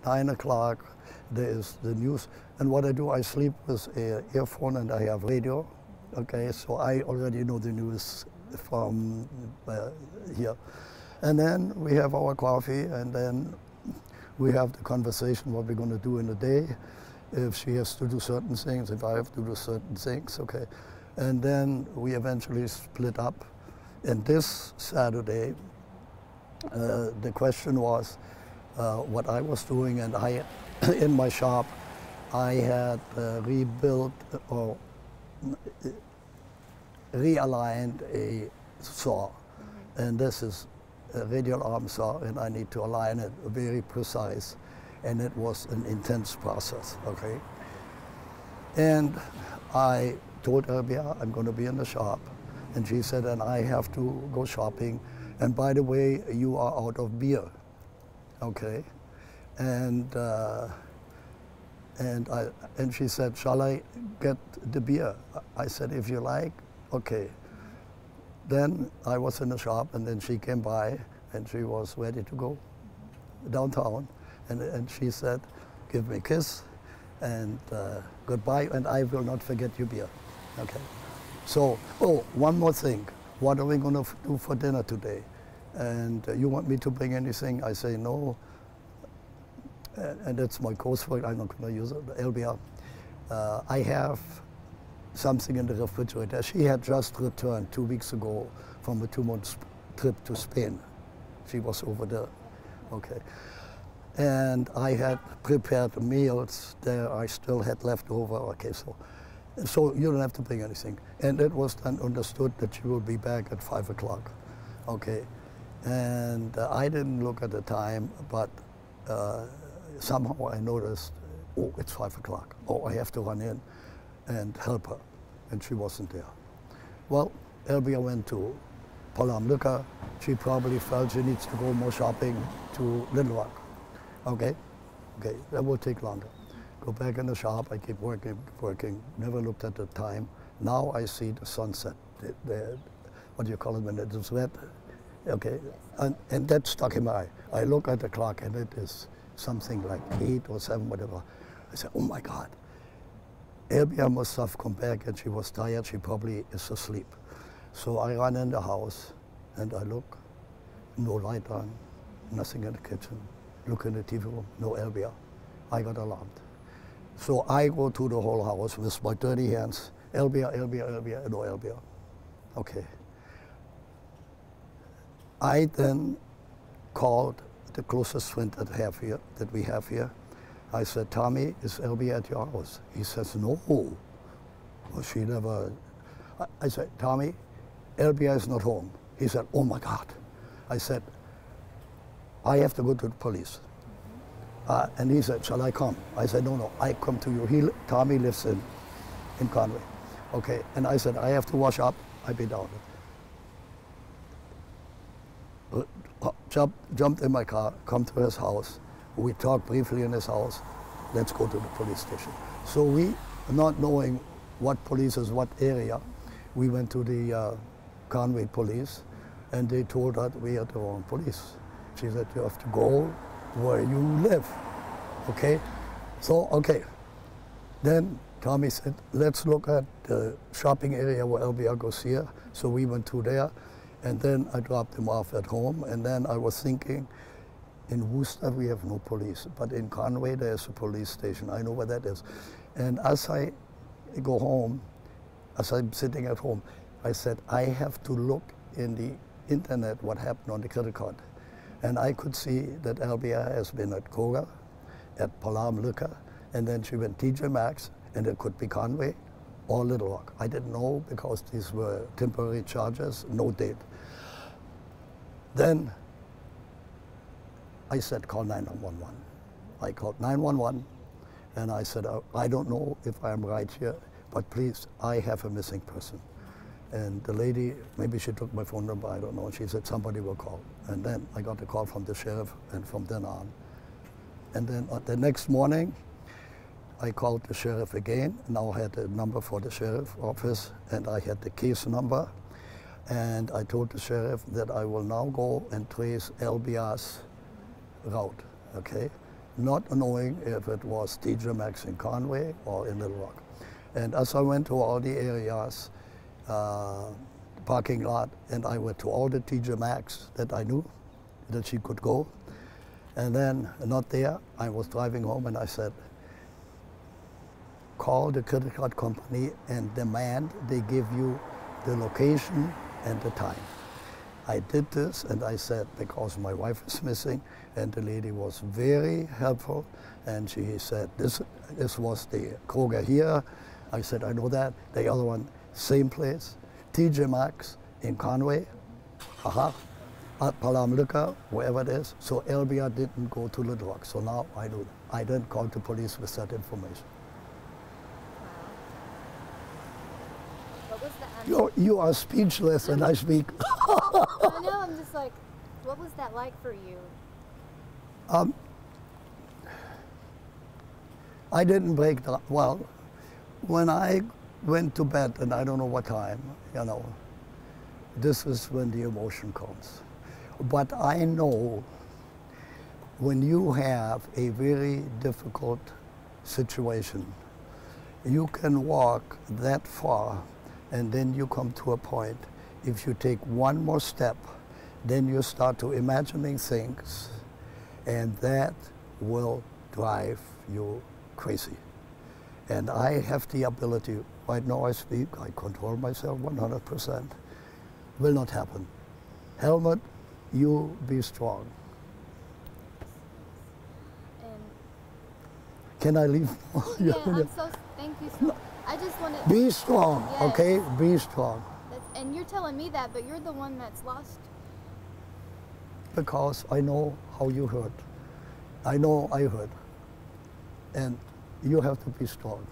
9 o'clock, there is the news. And what I do, I sleep with an earphone and I have radio. Okay, so I already know the news from here. And then we have our coffee, and then we have the conversation what we're going to do in the day. If she has to do certain things, if I have to do certain things, okay. And then we eventually split up. And this Saturday, the question was what I was doing, and I, in my shop, I had rebuilt or realigned a saw. And this is a radial arm saw, and I need to align it very precise. And it was an intense process, okay? And I told Elbia, I'm going to be in the shop. And she said, and I have to go shopping. And by the way, you are out of beer, okay? And she said, shall I get the beer? I said, if you like, okay. Then I was in the shop, and then she came by, and she was ready to go downtown. And she said, give me a kiss, and goodbye, and I will not forget your beer. Okay. So, oh, one more thing. What are we going to do for dinner today? And you want me to bring anything? I say no. And that's my code word. I'm not going to use it. Elbia. I have something in the refrigerator. She had just returned 2 weeks ago from a 2-month trip to Spain. She was over there. Okay. And I had prepared meals there. I still had leftover. Okay, so you don't have to bring anything. And it was then understood that she will be back at 5 o'clock. Okay. And I didn't look at the time, but somehow I noticed, oh, it's 5 o'clock. Oh, I have to run in and help her. And she wasn't there. Well, Elbia went to Palam Liquor. She probably felt she needs to go more shopping to Little Rock. Okay, okay, that will take longer. Go back in the shop, I keep working, never looked at the time. Now I see the sunset, what do you call it when it is red? Okay, and that stuck in my eye. I look at the clock and it is something like 8 or 7, whatever. I said, oh my God. Elbia must have come back and she was tired, she probably is asleep. So I run in the house and I look, no light on, nothing in the kitchen. Look in the TV room, no Elbia. I got alarmed. So I go to the whole house with my dirty hands. Elbia, Elbia, Elbia, no Elbia. Okay. I then called the closest friend that we have here. I said, Tommy, is Elbia at your house? He says, no. Well, she never. I said, Tommy, Elbia is not home. He said, oh my God. I said, I have to go to the police. And he said, shall I come? I said, no, no, I come to you. Tommy lives in Conway. Okay, and I said, I have to wash up. I'll be down. Jumped in my car, come to his house. We talked briefly in his house. Let's go to the police station. So we, not knowing what police is, what area, we went to the Conway police, and they told us we are the wrong police. She said, you have to go where you live, okay? So, okay. Then Tommy said, let's look at the shopping area where Elbia goes here. So we went to there, and then I dropped him off at home, and then I was thinking, in Worcester we have no police, but in Conway there's a police station. I know where that is. And as I go home, as I'm sitting at home, I said, I have to look in the internet what happened on the credit card. And I could see that Elbia has been at Koga, at Palam Liquor, and then she went TJ Maxx, and it could be Conway or Little Rock. I didn't know because these were temporary charges, no date. Then I said, call 911. I called 911, and I said, I don't know if I'm right here, but please, I have a missing person. And the lady, maybe she took my phone number, I don't know. She said somebody will call. And then I got a call from the sheriff, and from then on. And then the next morning, I called the sheriff again. Now I had the number for the sheriff office, and I had the case number. And I told the sheriff that I will now go and trace Elbia's route, okay? not knowing if it was TJ Maxx in Conway or in Little Rock. And as I went to all the areas, parking lot, and I went to all the TJ Maxx that I knew that she could go. And then, not there, I was driving home and I said, call the credit card company and demand they give you the location and the time. I did this and I said, because my wife is missing, and the lady was very helpful, and she said, this was the Kroger here. I said, I know that. The other one, same place, TJ Maxx in Conway, at Palam Liquor, wherever it is. So Elvia didn't go to Little Rock. So now I know that. I then called the police with that information. What was the You are speechless and I speak. I know, I'm just like, what was that like for you? I didn't break the, well, when I went to bed, and I don't know what time, you know, this is when the emotion comes. But I know when you have a very difficult situation, you can walk that far and then you come to a point, if you take one more step, then you start to imagining things, and that will drive you crazy. And I have the ability, right now I speak, I control myself 100%. Will not happen. Helmut, you be strong. And can I leave? yeah, I'm so, thank you so much. I just want to... Be strong, yes. Okay? Be strong. And you're telling me that, but you're the one that's lost. Because I know how you hurt. I know I hurt. And you have to be strong.